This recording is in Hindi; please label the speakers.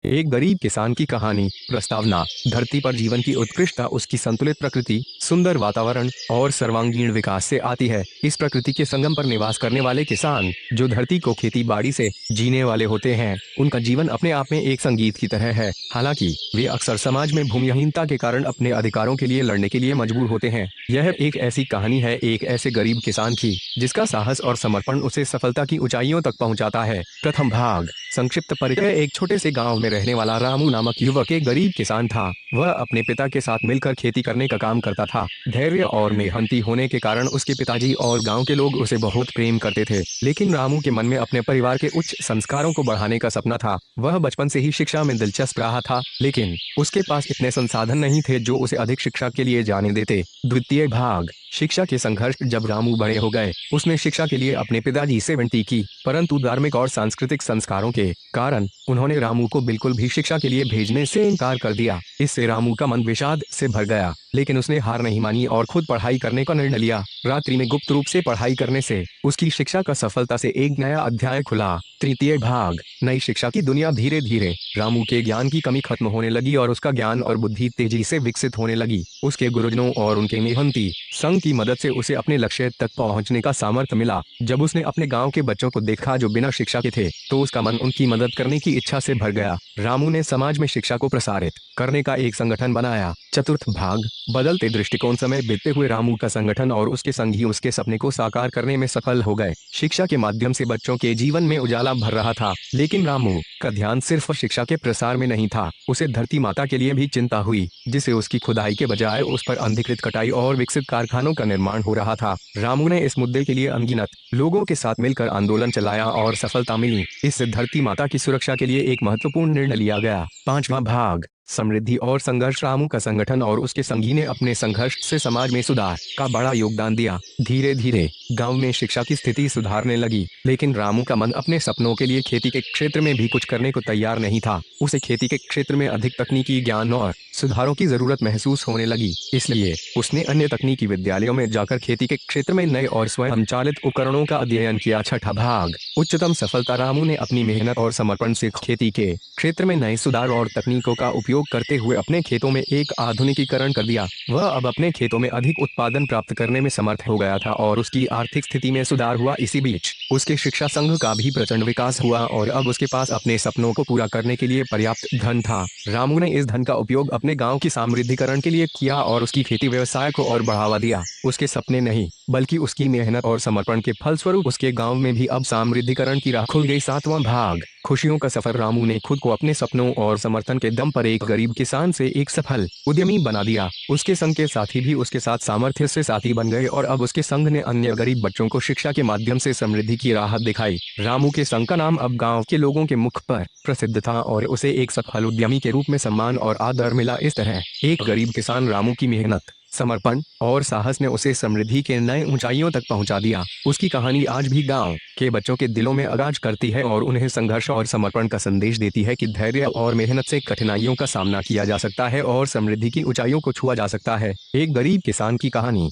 Speaker 1: एक गरीब किसान की कहानी। प्रस्तावना। धरती पर जीवन की उत्कृष्टता उसकी संतुलित प्रकृति, सुंदर वातावरण और सर्वांगीण विकास से आती है। इस प्रकृति के संगम पर निवास करने वाले किसान, जो धरती को खेती बाड़ी से जीने वाले होते हैं, उनका जीवन अपने आप में एक संगीत की तरह है। हालांकि वे अक्सर समाज में भूमिहीनता के कारण अपने अधिकारों के लिए लड़ने के लिए मजबूर होते हैं। यह एक ऐसी कहानी है, एक ऐसे गरीब किसान की, जिसका साहस और समर्पण उसे सफलता की ऊंचाइयों तक पहुंचाता है। प्रथम भाग। संक्षिप्त परिचय। एक छोटे से गांव में रहने वाला रामू नामक युवक एक गरीब किसान था। वह अपने पिता के साथ मिलकर खेती करने का काम करता था। धैर्य और मेहनती होने के कारण उसके पिताजी और गांव के लोग उसे बहुत प्रेम करते थे। लेकिन रामू के मन में अपने परिवार के उच्च संस्कारों को बढ़ाने का सपना था। वह बचपन से ही शिक्षा में दिलचस्प रहा था, लेकिन उसके पास इतने संसाधन नहीं थे जो उसे अधिक शिक्षा के लिए जाने देते। द्वितीय भाग। शिक्षा के संघर्ष। जब रामू बड़े हो गए, उसने शिक्षा के लिए अपने पिताजी से विनती की, परंतु धार्मिक और सांस्कृतिक संस्कारों के कारण उन्होंने रामू को बिल्कुल भी शिक्षा के लिए भेजने से इनकार कर दिया। इससे रामू का मन विषाद से भर गया, लेकिन उसने हार नहीं मानी और खुद पढ़ाई करने का निर्णय लिया। रात्रि में गुप्त रूप से पढ़ाई करने से उसकी शिक्षा का सफलता से एक नया अध्याय खुला। तृतीय भाग। नई शिक्षा की दुनिया। धीरे धीरे रामू के ज्ञान की कमी खत्म होने लगी और उसका ज्ञान और बुद्धि तेजी से विकसित होने लगी। उसके गुरुजनों और उनके मेहनती संघ की मदद से उसे अपने लक्ष्य तक पहुंचने का सामर्थ्य मिला। जब उसने अपने गांव के बच्चों को देखा जो बिना शिक्षा के थे, तो उसका मन उनकी मदद करने की इच्छा से भर गया। रामू ने समाज में शिक्षा को प्रसारित करने का एक संगठन बनाया। चतुर्थ भाग। बदलते दृष्टिकोण। समय बीतते हुए रामू का संगठन और उसके संगी उसके सपने को साकार करने में सफल हो गए। शिक्षा के माध्यम से बच्चों के जीवन में उजाला भर रहा था, लेकिन रामू का ध्यान सिर्फ शिक्षा के प्रसार में नहीं था। उसे धरती माता के लिए भी चिंता हुई, जिसे उसकी खुदाई के बजाय उस पर अनधिकृत कटाई और विकसित कारखानों का निर्माण हो रहा था। रामू ने इस मुद्दे के लिए अनगिनत लोगों के साथ मिलकर आंदोलन चलाया और सफलता मिली। इससे धरती माता की सुरक्षा के लिए एक महत्वपूर्ण निर्णय लिया गया। पांचवा भाग। समृद्धि और संघर्ष। रामू का संगठन और उसके संगी ने अपने संघर्ष से समाज में सुधार का बड़ा योगदान दिया। धीरे धीरे गांव में शिक्षा की स्थिति सुधारने लगी, लेकिन रामू का मन अपने सपनों के लिए खेती के क्षेत्र में भी कुछ करने को तैयार नहीं था। उसे खेती के क्षेत्र में अधिक तकनीकी ज्ञान और सुधारों की जरूरत महसूस होने लगी। इसलिए उसने अन्य तकनीकी विद्यालयों में जाकर खेती के क्षेत्र में नए और स्वयं चालित उपकरणों का अध्ययन किया। छठा भाग। उच्चतम सफलता। रामू ने अपनी मेहनत और समर्पण से खेती के क्षेत्र में नए सुधार और तकनीकों का उपयोग करते हुए अपने खेतों में एक आधुनिकीकरण कर दिया। वह अब अपने खेतों में अधिक उत्पादन प्राप्त करने में समर्थ हो गया था और उसकी आर्थिक स्थिति में सुधार हुआ। इसी बीच उसके शिक्षा संघ का भी प्रचंड विकास हुआ और अब उसके पास अपने सपनों को पूरा करने के लिए पर्याप्त धन था। रामू ने इस धन का उपयोग अपने गांव की समृद्धिकरण के लिए किया और उसकी खेती व्यवसाय को और बढ़ावा दिया। उसके सपने नहीं, बल्कि उसकी मेहनत और समर्पण के फलस्वरूप उसके गांव में भी अब समृद्धिकरण की राह खुल गई। सातवां भाग। खुशियों का सफर। रामू ने खुद को अपने सपनों और समर्थन के दम पर एक गरीब किसान से एक सफल उद्यमी बना दिया। उसके संघ के साथी भी उसके साथ सामर्थ्य से साथी बन गए और अब उसके संघ ने अन्य गरीब बच्चों को शिक्षा के माध्यम से समृद्धि की राह दिखाई। रामू के संघ का नाम अब गांव के लोगों के मुख पर प्रसिद्ध था और उसे एक सफल उद्यमी के रूप में सम्मान और आदर मिला। इस तरह एक गरीब किसान रामू की मेहनत, समर्पण और साहस ने उसे समृद्धि के नए ऊंचाइयों तक पहुंचा दिया। उसकी कहानी आज भी गांव के बच्चों के दिलों में आगाज करती है और उन्हें संघर्ष और समर्पण का संदेश देती है कि धैर्य और मेहनत से कठिनाइयों का सामना किया जा सकता है और समृद्धि की ऊंचाइयों को छुआ जा सकता है। एक गरीब किसान की कहानी।